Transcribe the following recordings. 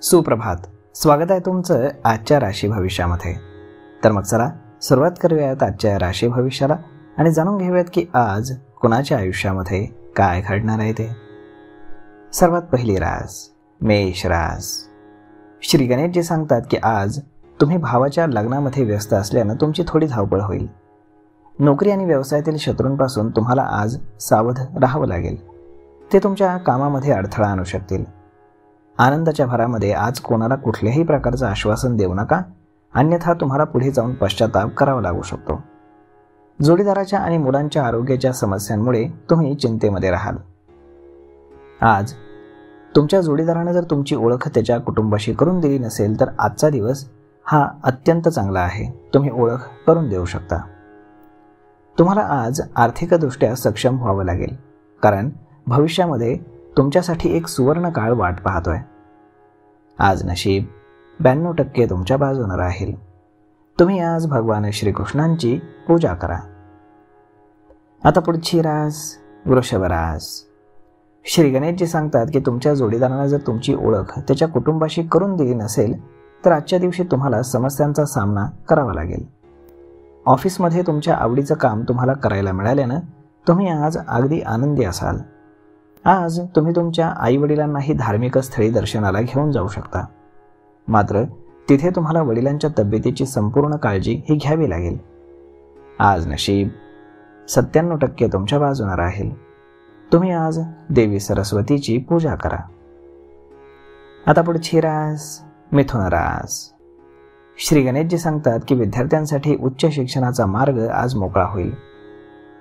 सुप्रभात. स्वागत आहे तुमचं आजच्या राशी भविष्यामध्ये. तर मग चला सुरुवात करूयात आजच्या राशी भविष्याला आणि जाणून घेऊयात की आज कुणाच्या आयुष्यामध्ये काय घडणार आहे ते. सर्वात पहिली रास मेष रास. श्री गणेशजी सांगतात की आज तुम्ही भावाच्या लग्नामध्ये व्यस्त असल्यानं तुमची थोडी धावपळ होईल. नोकरी आणि व्यवसायातील शत्रूंपासून तुम्हाला आज सावध राहावं लागेल. ते तुमच्या कामामध्ये अडथळा आणू शकतील. आनंदाच्या भरामध्ये आज कोणाला कुठल्याही प्रकारचं आश्वासन देऊ नका, अन्यथा तुम्हाला पुढे जाऊन पश्चाताप करावा लागू शकतो. जोडीदाराच्या आणि मुलांच्या आरोग्याच्या समस्यांमुळे तुम्ही चिंतेमध्ये राहाल. आज तुमच्या जोडीदाराने जर तुमची ओळख त्याच्या कुटुंबाशी करून दिली नसेल तर आजचा दिवस हा अत्यंत चांगला आहे. तुम्ही ओळख करून देऊ शकता. तुम्हाला आज आर्थिकदृष्ट्या सक्षम व्हावं लागेल, कारण भविष्यामध्ये तुमच्यासाठी एक सुवर्ण काळ वाट पाहतोय. आज नशीब 92% तुमच्या बाजूने राहील. तुम्ही आज भगवान श्रीकृष्णांची पूजा करा. आता पुढची रास वृषभ रास. श्री गणेशजी सांगतात की तुमच्या जोडीदाराने जर तुमची ओळख त्याच्या कुटुंबाशी करून दिली नसेल तर आजच्या दिवशी तुम्हाला समस्यांचा सामना करावा लागेल. ऑफिसमध्ये तुमच्या आवडीचं काम तुम्हाला करायला मिळाल्यानं तुम्ही आज अगदी आनंदी असाल. आज तुम्ही तुमच्या आईवडिलांनाही धार्मिक स्थळी दर्शनाला घेऊन जाऊ शकता. मात्र तिथे तुम्हाला वडिलांच्या तब्येतीची संपूर्ण काळजी ही घ्यावी लागेल. आज नशीब 97% तुमच्या बाजूने राहील. तुम्ही आज देवी सरस्वतीची पूजा करा. आता पुढची रास मिथुन रास. श्री गणेशजी सांगतात की विद्यार्थ्यांसाठी उच्च शिक्षणाचा मार्ग आज मोकळा होईल.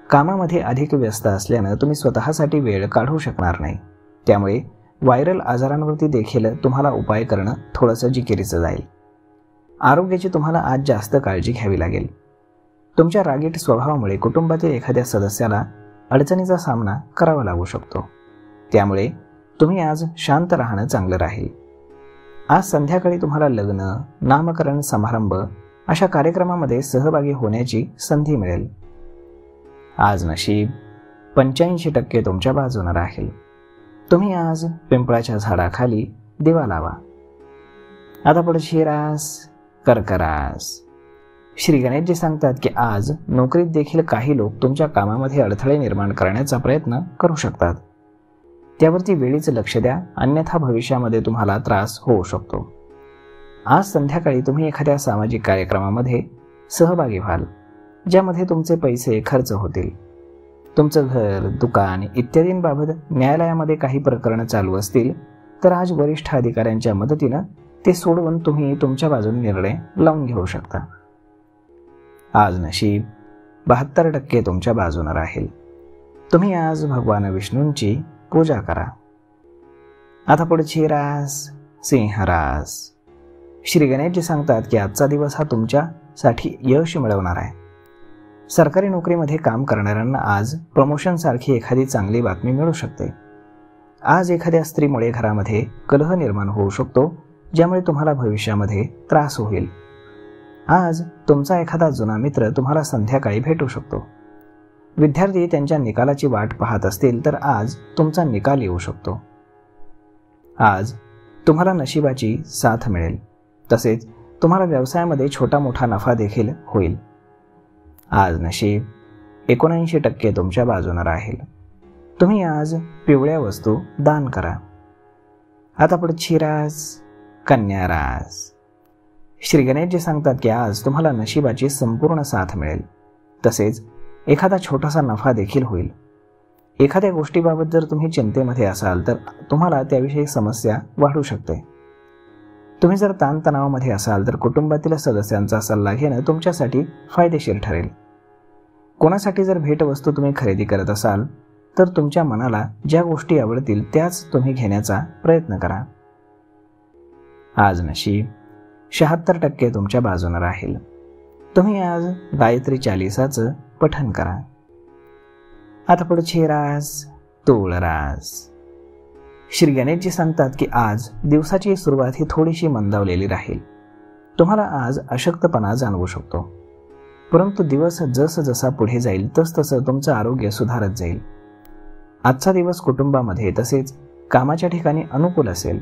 कामामध्ये अधिक व्यस्त असल्यानं तुम्ही स्वतःसाठी वेळ काढू शकणार नाही. त्यामुळे व्हायरल आजारांवरती देखील तुम्हाला उपाय करणं थोडंसं जिकिरीचं जाईल. आरोग्याची तुम्हाला आज जास्त काळजी घ्यावी लागेल. तुमच्या रागीट स्वभावामुळे कुटुंबातील एखाद्या सदस्याला अडचणीचा सामना करावा लागू शकतो. त्यामुळे तुम्ही आज शांत राहणं चांगलं राहील. आज संध्याकाळी तुम्हाला लग्न, नामकरण समारंभ अशा कार्यक्रमामध्ये सहभागी होण्याची संधी मिळेल. आज नशीब 85% तुमच्या बाजूने राहील. तुम्ही आज पिंपळाच्या झाडाखाली दिवा लावा. आता पुढची रास कर्क रास. श्री गणेशजी सांगतात की आज नोकरीत देखील काही लोक तुमच्या कामामध्ये अडथळे निर्माण करण्याचा प्रयत्न करू शकतात. त्यावरती वेळीच लक्ष द्या, अन्यथा भविष्यामध्ये तुम्हाला त्रास होऊ शकतो. आज संध्याकाळी तुम्ही एखाद्या सामाजिक कार्यक्रमामध्ये सहभागी व्हाल, ज्यामध्ये तुमचे पैसे खर्च होतील. तुमचं घर, दुकान इत्यादींबाबत न्यायालयामध्ये काही प्रकरणं चालू असतील तर आज वरिष्ठ अधिकाऱ्यांच्या मदतीनं ते सोडवून तुम्ही तुमच्या बाजूने निर्णय लावून घेऊ शकता. आज नशीब 72% तुमच्या बाजूने राहील. तुम्ही आज भगवान विष्णूंची पूजा करा. आता पुढची रास सिंह रास. श्री गणेशजी सांगतात की आजचा दिवस हा तुमच्यासाठी यश मिळवणार आहे. सरकारी नोकरीमध्ये काम करणाऱ्यांना आज प्रमोशन सारखी एखादी चांगली बातमी मिळू शकते. आज एखाद्या स्त्रीमुळे घरामध्ये कलह निर्माण होऊ शकतो, ज्यामुळे तुम्हाला भविष्यामध्ये त्रास होईल. आज तुमचा एखादा जुना मित्र तुम्हाला संध्याकाळी भेटू शकतो. विद्यार्थी त्यांच्या निकालाची वाट पाहत असतील तर आज तुमचा निकाल येऊ शकतो. आज तुम्हाला नशिबाची साथ मिळेल. तसेच तुम्हाला व्यवसायामध्ये छोटा मोठा नफा देखील होईल. आज नशीब 79% तुमच्या बाजूने राहील. तुम्ही आज पिवळ्या वस्तू दान करा. आता पुढची रास कन्या रास. श्री गणेशजी सांगतात की आज तुम्हाला नशिबाची संपूर्ण साथ मिळेल. तसेच एखादा छोटासा नफा देखील होईल. एखाद्या गोष्टीबाबत जर तुम्ही चिंतेमध्ये असाल तर तुम्हाला त्याविषयी समस्या वाढू शकते. तुम्ही जर ताणतणावामध्ये असाल तर कुटुंबातील सदस्यांचा सल्ला घेणं तुमच्यासाठी फायदेशीर ठरेल. कोणासाठी जर भेटवस्तू तुम्ही खरेदी करत असाल तर तुमच्या मनाला ज्या गोष्टी आवडतील त्याच तुम्ही घेण्याचा प्रयत्न करा. आज नशीब 76% तुमच्या बाजूने राहील. तुम्ही आज गायत्री चालीसाचं पठण करा. आता पुढची रास तुळ रास. श्री गणेशजी सांगतात की आज दिवसाची सुरुवात ही थोडीशी मंदावलेली राहील. तुम्हाला आज अशक्तपणा जाणवू शकतो, परंतु दिवस जसा पुढे जाईल तसं तुमचं आरोग्य सुधारत जाईल. आजचा दिवस कुटुंबामध्ये तसेच कामाच्या ठिकाणी अनुकूल असेल.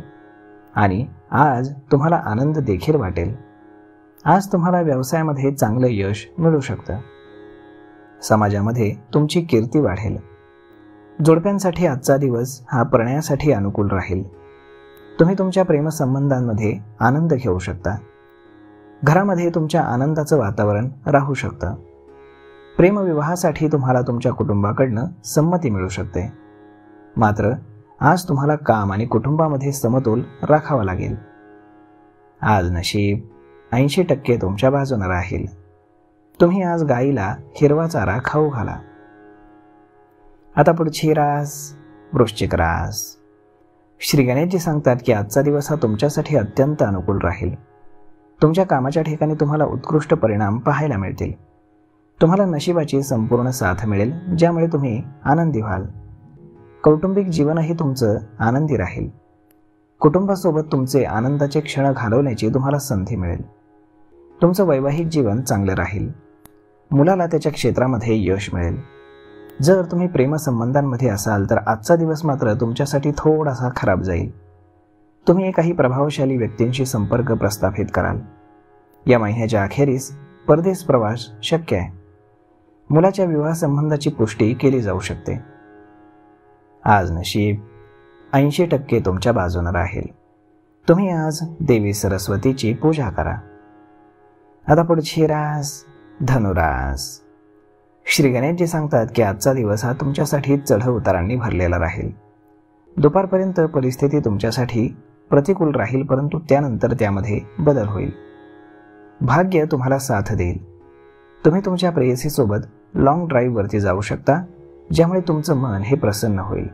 आणि आज तुम्हाला आनंद देखील वाटेल. आज तुम्हाला व्यवसायामध्ये चांगलं यश मिळू शकतं. समाजामध्ये तुमची कीर्ती वाढेल. जोडप्यांसाठी आजचा दिवस हा प्रणयासाठी अनुकूल राहील. तुम्ही तुमच्या प्रेमसंबंधांमध्ये आनंद घेऊ शकता. घरामध्ये तुमच्या आनंदाचं वातावरण राहू शकतं. प्रेमविवाहासाठी तुम्हाला तुमच्या कुटुंबाकडनं संमती मिळू शकते. मात्र आज तुम्हाला काम आणि कुटुंबामध्ये समतोल राखावा लागेल. आज नशीब 80% तुमच्या बाजूने राहील. तुम्ही आज गाईला हिरवा चारा खाऊ घाला. आता पुढची रास वृश्चिक रास. श्री गणेशजी सांगतात की आजचा दिवस हा तुमच्यासाठी अत्यंत अनुकूल राहील. तुमच्या कामाच्या ठिकाणी तुम्हाला उत्कृष्ट परिणाम पाहायला मिळतील. तुम्हाला नशिबाची संपूर्ण साथ मिळेल, ज्यामुळे तुम्ही आनंदी व्हाल. कौटुंबिक जीवनही तुमचं आनंदी राहील. कुटुंबासोबत तुमचे आनंदाचे क्षण घालवण्याची तुम्हाला संधी मिळेल. तुमचं वैवाहिक जीवन चांगलं राहील. मुलाला त्याच्या क्षेत्रामध्ये यश मिळेल. जर तुम्ही प्रेमसंबंधांमध्ये असाल तर आजचा दिवस मात्र तुमच्यासाठी थोडासा खराब जाईल. तुम्ही काही प्रभावशाली व्यक्तींशी संपर्क प्रस्थापित कराल. या महिन्याच्या अखेरीस परदेश प्रवास शक्य आहे. मुलाच्या विवाह संबंधाची पुष्टी केली जाऊ शकते. आज नशीब 80% तुमच्या बाजूने राहील. तुम्ही आज देवी सरस्वतीची पूजा करा. आता पुढची रास धनुरास. श्री गणेशजी सांगतात की आजचा दिवस हा तुमच्यासाठी चढ उतारांनी भरलेला राहील. दुपारपर्यंत परिस्थिती तुमच्यासाठी प्रतिकूल राहील, परंतु त्यानंतर त्यामध्ये बदल होईल. भाग्य तुम्हाला साथ देईल. तुम्ही तुमच्या प्रेयसीसोबत लॉंग ड्राईव्हवरती जाऊ शकता, ज्यामुळे तुमचं मन हे प्रसन्न होईल.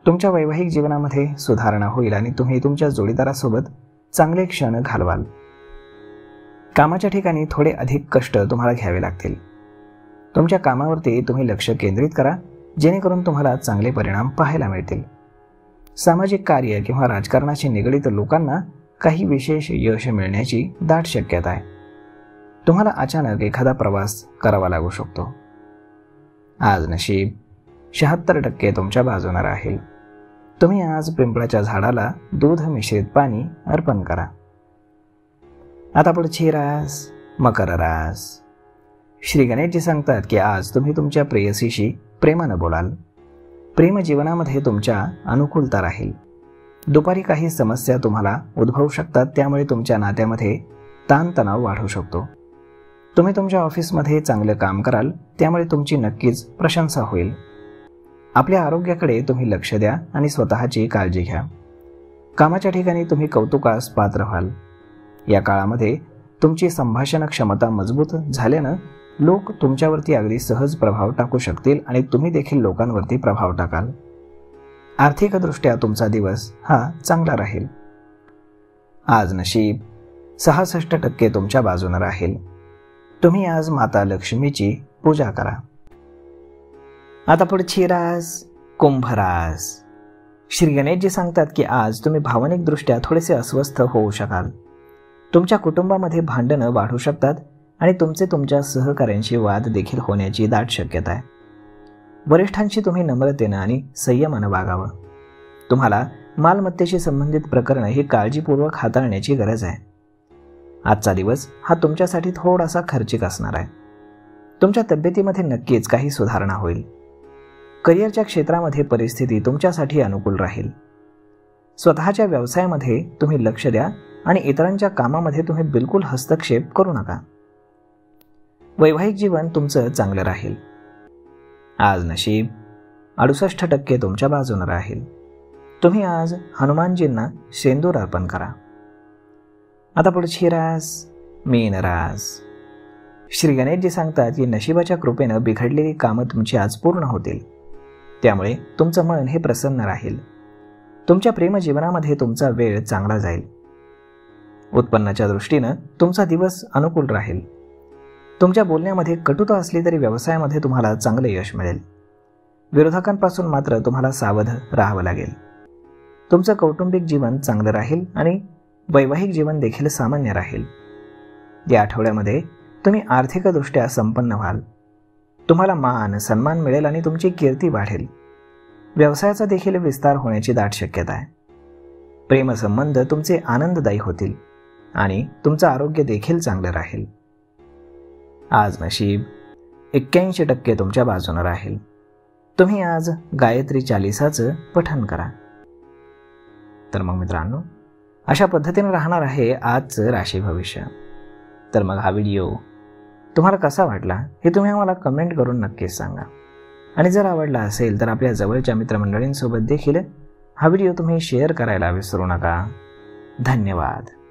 तुमच्या वैवाहिक जीवनामध्ये सुधारणा होईल आणि तुम्ही तुमच्या जोडीदारासोबत चांगले क्षण घालवाल. कामाच्या ठिकाणी थोडे अधिक कष्ट तुम्हाला घ्यावे लागतील. तुमच्या कामावरती तुम्ही लक्ष केंद्रित करा, जेणेकरून तुम्हाला चांगले परिणाम पाहायला मिळतील. सामाजिक कार्य किंवा राजकारणाशी निगडित लोकांना काही विशेष यश मिळण्याची दाट शक्यता आहे. तुम्हाला अचानक एखादा प्रवास करावा लागू शकतो. आज नशीब 76% तुमच्या बाजूने राहील. तुम्ही आज पिंपळाच्या झाडाला दूध मिश्रित पाणी अर्पण करा. आता पुढची रास मकर रास. श्री गणेशजी सांगतात की आज तुम्ही तुमच्या प्रेयसीशी प्रेमानं बोलाल. प्रेम जीवनामध्ये तुमच्या अनुकूलता राहील. दुपारी काही समस्या तुम्हाला उद्भवू शकतात, त्यामुळे तुमच्या नात्यामध्ये ताणतणाव वाढू शकतो. तुम्ही तुमच्या ऑफिसमध्ये चांगलं काम कराल, त्यामुळे तुमची नक्कीच प्रशंसा होईल. आपल्या आरोग्याकडे तुम्ही लक्ष द्या आणि स्वतःची काळजी घ्या. कामाच्या ठिकाणी तुम्ही कौतुकास पात्र व्हाल. या काळामध्ये तुमची संभाषण क्षमता मजबूत झाल्यानं लोक तुमच्यावरती अगदी सहज प्रभाव टाकू शकतील आणि तुम्ही देखील लोकांवरती प्रभाव टाकाल. आर्थिकदृष्ट्या तुमचा दिवस हा चांगला राहील. आज नशीब 66% तुमच्या बाजूने राहील. तुम्ही आज माता लक्ष्मीची पूजा करा. आता पुढची रास कुंभ रास. श्री गणेशजी सांगतात की आज तुम्ही भावनिकदृष्ट्या थोडेसे अस्वस्थ होऊ शकाल. तुमच्या कुटुंबामध्ये भांडणं वाढू शकतात आणि तुमच्या सहकाऱ्यांशी वाद देखील होण्याची दाट शक्यता आहे. वरिष्ठांशी तुम्ही नम्रतेनं आणि संयमानं वागावं. तुम्हाला मालमत्तेशी संबंधित प्रकरणं ही काळजीपूर्वक हाताळण्याची गरज आहे. आजचा दिवस हा तुमच्यासाठी थोडासा खर्चिक असणार आहे. तुमच्या तब्येतीमध्ये नक्कीच काही सुधारणा होईल. करिअरच्या क्षेत्रामध्ये परिस्थिती तुमच्यासाठी अनुकूल राहील. स्वतःच्या व्यवसायामध्ये तुम्ही लक्ष द्या आणि इतरांच्या कामामध्ये तुम्ही बिलकुल हस्तक्षेप करू नका. वैवाहिक जीवन तुमचं चांगलं राहील. आज नशीब 68% तुमच्या बाजूने राहील. तुम्ही आज हनुमानजींना शेंदूर अर्पण करा. आता पुढची रास मीन रास. श्री गणेशजी सांगतात की नशिबाच्या कृपेनं बिघडलेली कामं तुमची आज पूर्ण होतील. त्यामुळे तुमचं मन हे प्रसन्न राहील. तुमच्या प्रेमजीवनामध्ये तुमचा वेळ चांगला जाईल. उत्पन्नाच्या दृष्टीनं तुमचा दिवस अनुकूल राहील. तुमच्या बोलण्यामध्ये कटुता असली तरी व्यवसायामध्ये तुम्हाला चांगले यश मिळेल. विरोधकांपासून मात्र तुम्हाला सावध राहावं लागेल. तुमचं कौटुंबिक जीवन चांगलं राहील आणि वैवाहिक जीवन देखील सामान्य राहील. या आठवड्यामध्ये तुम्ही आर्थिकदृष्ट्या संपन्न व्हाल. तुम्हाला मान सन्मान मिळेल आणि तुमची कीर्ती वाढेल. व्यवसायाचा देखील विस्तार होण्याची दाट शक्यता आहे. प्रेमसंबंध तुमचे आनंददायी होतील आणि तुमचं आरोग्य देखील चांगलं राहील. आज नशीब 81% तुमच्या बाजूनं राहील. तुम्ही आज गायत्री चालिसाचं पठण करा. तर मग मित्रांनो, अशा पद्धतीने राहणार आहे आजचं राशी भविष्य. तर मग हा व्हिडिओ तुम्हाला कसा वाटला हे तुम्ही आम्हाला कमेंट करून नक्कीच सांगा. आणि जर आवडला असेल तर आपल्या जवळच्या मित्रमंडळींसोबत देखील हा व्हिडिओ तुम्ही शेअर करायला विसरू नका. धन्यवाद.